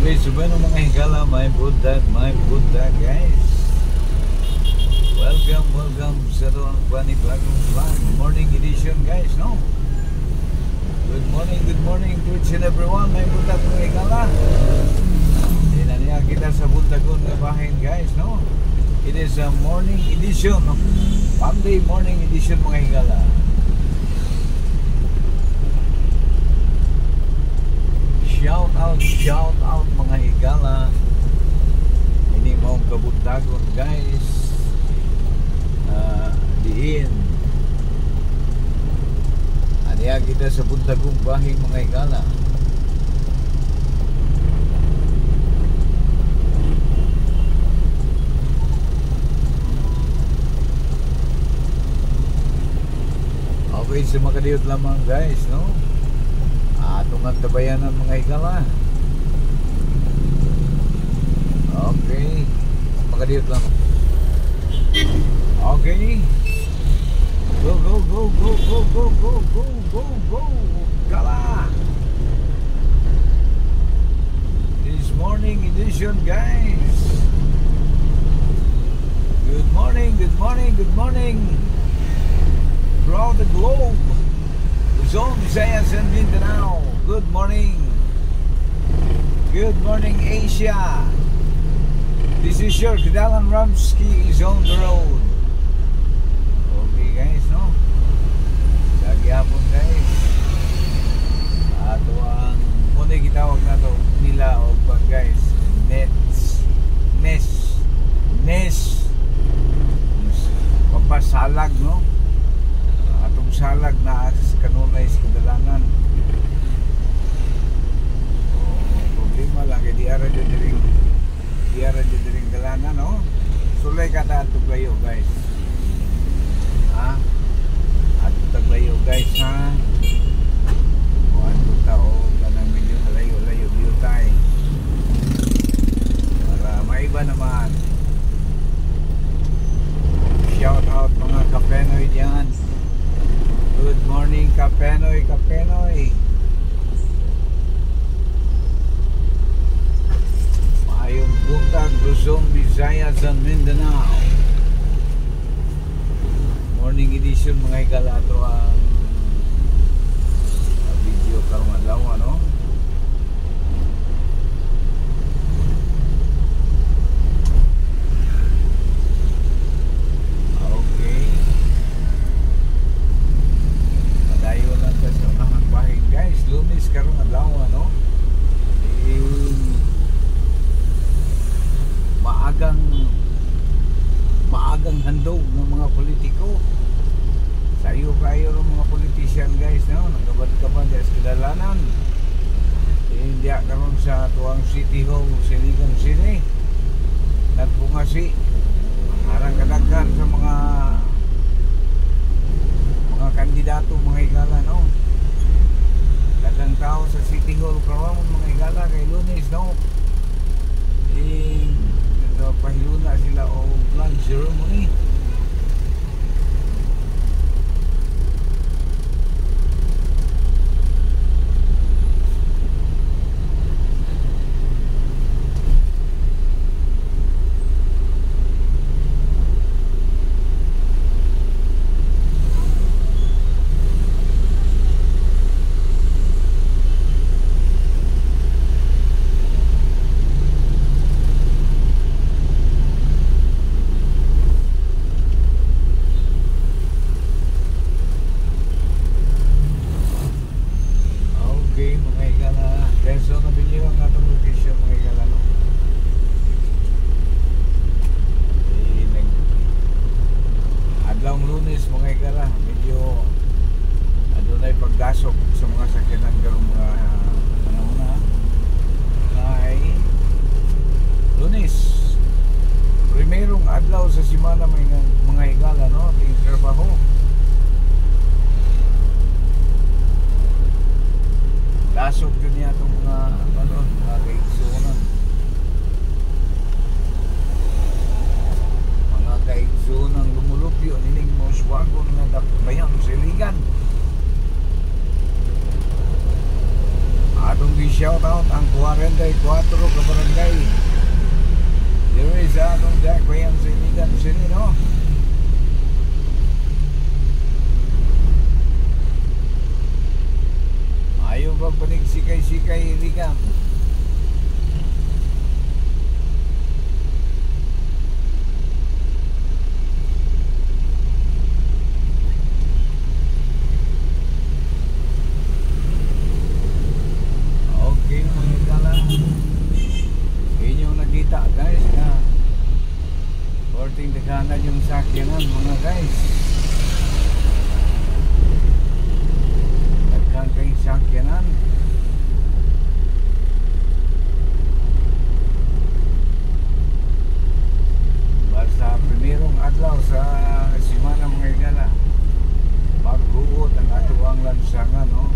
Okay, so bueno mga higala, my Buddha guys. Welcome sa doon panibagong vlog. Morning edition guys, no? Good morning to each and everyone, my Buddha mga higala. Dinaniya kita sa buntagon nga bahin guys, no? It is a morning edition, no? Monday morning edition mga higala. Shout out mga higala. Ini mo kabuntagon guys. Diin aniya kita sa buntagong bahin mga higala. Okay, sa makadiyot lamang guys, no? Atong ang tabayanan mga higala. Okay, makadiyot lang. Okay, go gala. This morning edition guys. Good morning throughout the globe, Luzon, Visayas and Mindanao. Good morning Asia. This is your Kedalan Ramsky is on the road. Okay guys, no? Lagi hapon guys. Ato ang muna gitawag na to nila o pag guys Nes pampasalag, no? Atong salag na sa kanunay sa kadalangan. Problema lang kaya di ara diring dalanan, no? Sulay kata atong layo guys. Atong taglayo guys, ha? O atong tao kanang medyo layo biyutay para maiba naman. Shout out mga kapenoy dyan. Good morning kapenoy. Maayong buntag Luzon, Visayas and Mindanao. Morning edition mga higala. Ito ang video karong adlaw, no? Okay, padayo lang sa unahang bahin guys. Lunes karong adlaw, no? Maagang handog ng mga politiko. Sayo kayo ng mga politician guys, no? Nagkabad-kabad sa kadalanan. Hindi karon sa tuwang City Hall, Siligan City. Nagpungasi harang kadaghan sa mga kandidato mga higala, no? Daghang tao sa City Hall karon mga higala kay Lunes, no? Pahiluna sila o flag ceremony. Sa simana mga higala, no? Tingin trabaho. Lasok yun niya itong mga kaigsunan. Mga kaigsunan lumulupyo nining moswagon na dakbayang siligan. Atong gi-shout out ang 40 barangay 4 ka barangay. There is atong dakbayan sa Iligan City, no? Ayaw ba panig sikay-sikay Iligan? Guys, na porting dekanan yung sakyanan mga guys. Daghan kayong sakyanan. Basta primerong adlaw sa simana mga igala, maghuot ang atuang lansangan, no?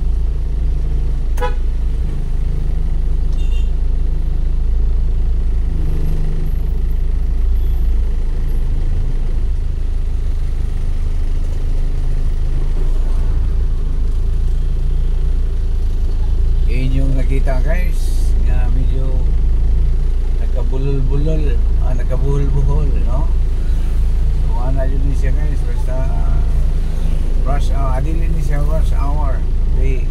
Nakita guys nga medyo nagkabulol-bulol, nagkabuhol-buhol, no? So ana yun siya guys, basta rush hour, adili ni siya rush hour, the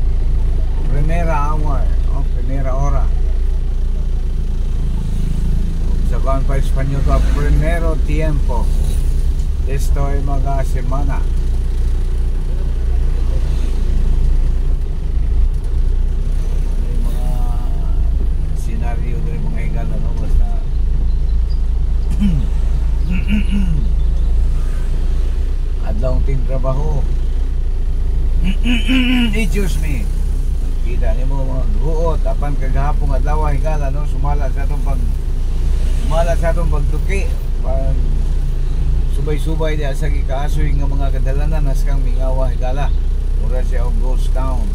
primera hour, primera hora. Sa kuan pa Espanyol to, primero tiempo. Esto ay mga semana. Scenario dari mga higala, no? Basta adlaw ting trabaho. Excuse me. Kita nimo mga guot apan kagahapon adlaw higala, no? Sumala sa atong pagtuki pag subay-subay di sa gikaasoy nga mga kadalanan nas kang mingawa higala. Mura siya og ghost town.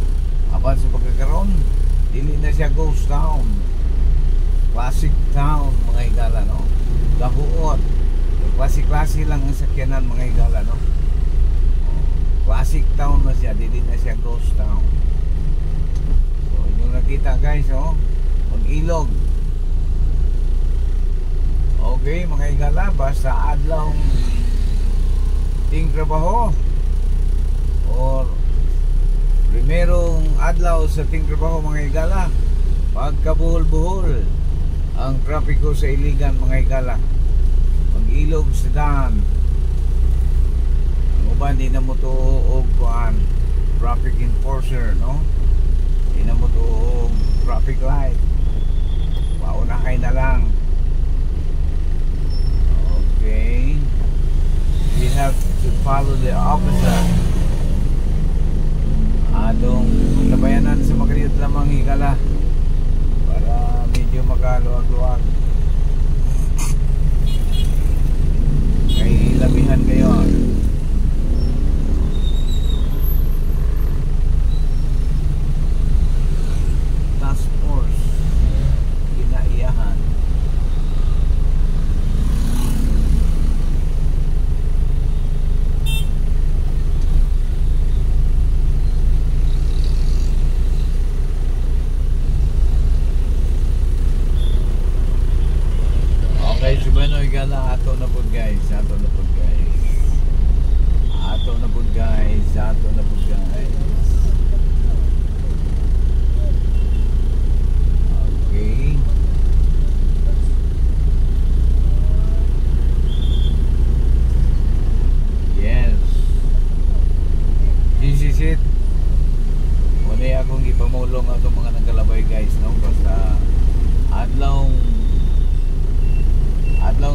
Apan sa pagkakaroon dili na siya ghost town, classic town mga higala, no? Gahuot, klase-klase lang ang sakyanan mga higala, no? Classic town na siya, dili na siya ghost town. So yung nakita guys, oh, mag-ilog. Okay mga higala, basta adlaw ting trabaho or primerong adlaw sa ting trabaho mga higala, pagkabuhol-buhol ang trapiko sa Iligan mga higala, mag-ilog sa daan. Ang uban di na mo to og kuan traffic enforcer, no? Di na mo to og traffic light, paunakay na lang. Okay, we have to follow the officer. Adong labayanan sa magaliyot lamang higala para medyo magaluag-luag. Kay labihan kayo. Task force ginaiyahan. Subano higala ato na pud guys, ato na pud guys. Ato na pud guys, ato na pud guys. Okay. Yes. This is it. Wala akong ipamulong atong mga nagkalabay guys, no? Basta adlaw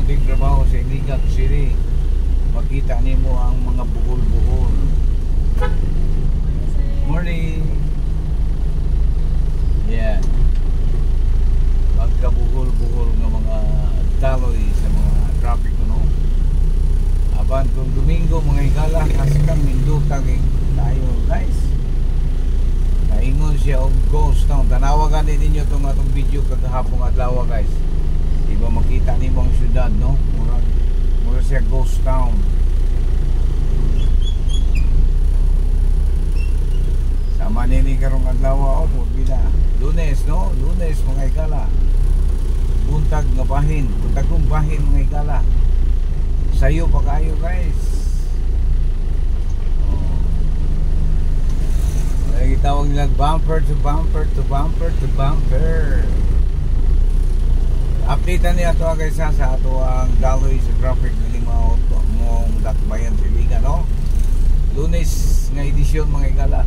ting trabaho sa Iligan City, makita nimo ang mga buhol-buhol. Morning. Yeah, magkabuhol-buhol nga mga daloy sa mga traffic, no? Aban kung Domingo mga higala, kasi kang mindutan tayo guys, naingon siya og ghost town. Tanawagan din ninyo itong atong video kagahapong adlaw guys. Diba makita ni mo ang syudad, no? Mura siya ghost town. Sa manini karong adlaw o bila. Lunes no, Lunes mga higala. Buntag nga bahin, buntag kong bahin mga higala. Sayo pa kayo guys. Gitawag nila bumper to bumper to bumper to bumper. Update niya ito guys sa ato ang daloy sa traffic na lima mong dakbayan sa Liga no. Lunes nga edisyon mga higala.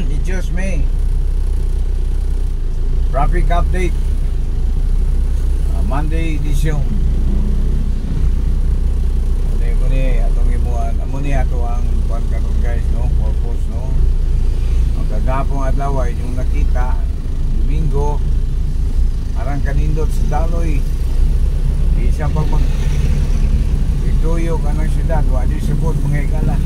It's just me. Traffic update Monday edition. Muni atong imuan amuni ato ang kuan karon guys no, purpose no. Ang kagapong adlaw ay yung nakita Domingo arang kanindot sa daloy. Isa pag mag ituyo ka ng syudad wa di subot mga higala.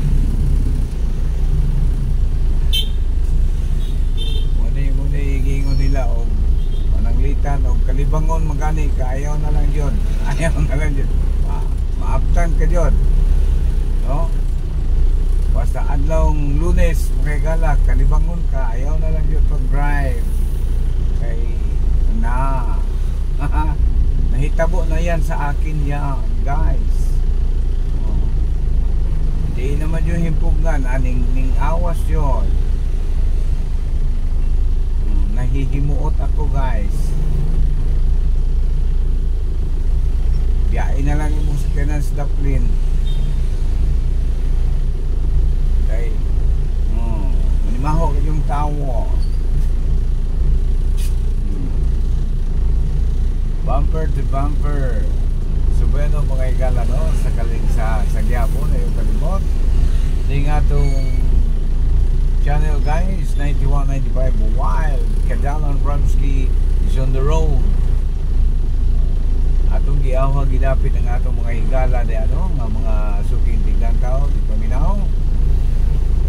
Muni igingon nila o pananglitan o kalibangon magani kaayaw na lang yun. Ayaw na lang yun. Maaptan ka yun no? Basta adlawng Lunes mga higala kalibangon ka ayaw na lang yun pag drive kay na nahitabo na yan sa akin yan guys. Di naman yung himpugan aning ning awas yun. Nahihimuot ako guys. Biyain na lang yung musikanan sa Daplin. Okay. Manimaho yung tawo. Bumper to bumper. So bueno mga higala no, sa kaling sa Quiapo na yung kalimot. Di nga itong channel guys, 9195 Wild Kadalan Ramsky is on the road. Atong giawa gidapit ang atong mga higala de ano nga mga suking tiglantaw dito minaw.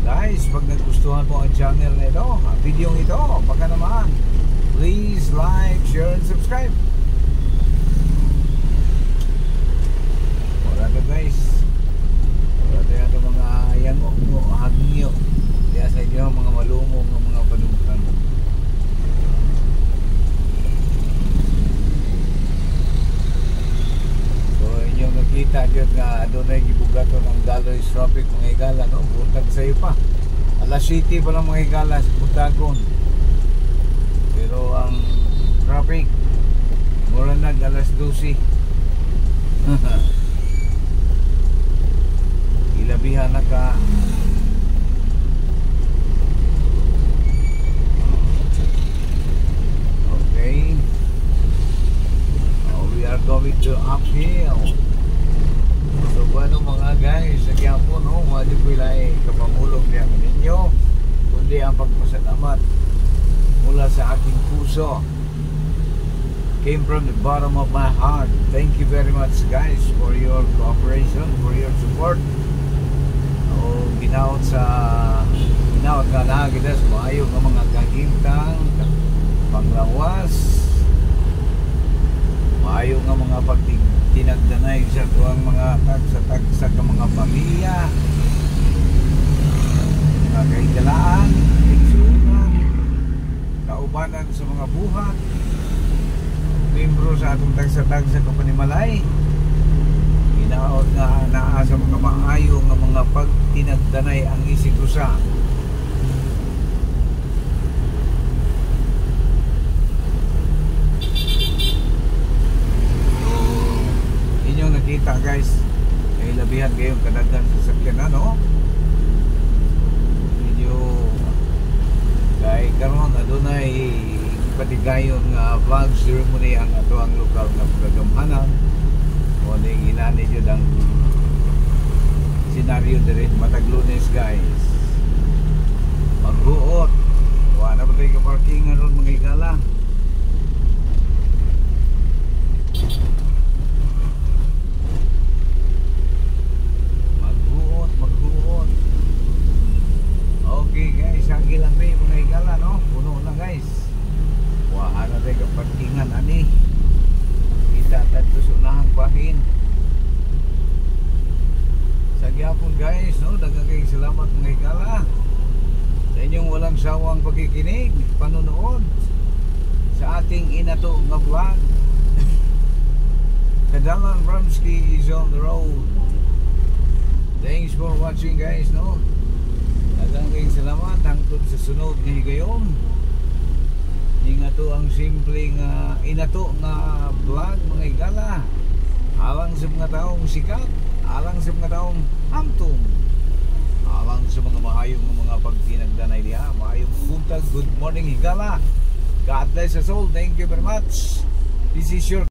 Guys, pag nagustuhan mo ang channel na ito, ang video ito, baka naman please like, share and subscribe. Wala to guys. Wala to yung mga yango hagniyo. Kaya sa inyo mga malumong ng mga panumkan. So inyong nakita dyan nga doon ay gibugato ng daloy traffic mga higala no? Buntag sa'yo pa. Alas 7 pa lang mga higala sa Buntagon. Pero ang traffic mura nag alas 12. Ilabihan na ka. Okay. We are going to uphill. So bueno mga guys, sa Quiapo no, wali ko ilay kapamulong niya ninyo, kundi ang pagpasalamat mula sa aking puso. Came from the bottom of my heart. Thank you very much guys for your cooperation, for your support. Ginaot ka na gidas maayo ng mga kagimtang panglawas, maayo ng mga pagtinagdanay sa tuwang mga tagsa ka mga pamilya, mga kahigalaan, kaigsunan, kaubanan sa mga buhat, membro sa atong tagsa-tagsa kapanimalay. Ginaot nga naa sa mga maayo ng mga pagtinagdanay ang isigusa. Inyong nakita guys, ay labihan kayong kadaghan sa sakyan no? Medyo kay karon adunay patigayon nga flag ceremony ang ato ang lokal na paggamhanan. Muli ginani jud ang senaryo diri matag Lunes guys. Magbuot. Wa na ba tayo parking ron mga higala. Magbuot. Okay guys, hagi lang rin mga higala no. Puno na guys. Wa na tayo parkingan ani. Tatad to sa unahang bahin sa Quiapo guys no, daghang kayong salamat mga higala sa inyong walang sawang pagkikinig, panonood sa ating inato nga vlog. Kadalan Ramsky is on the road. Thanks for watching guys, no? Daghang kayong salamat hangtod sa sunod nga higayon. Nga to ang simpleng inato nga vlog mga higala. Alang sa mga taong sikat, alang sa mga taong hamtong, alang sa mga mahayong mga pagtinagdanay diha, mahayong buntag. Good morning higala. God bless us all. Thank you very much. This is your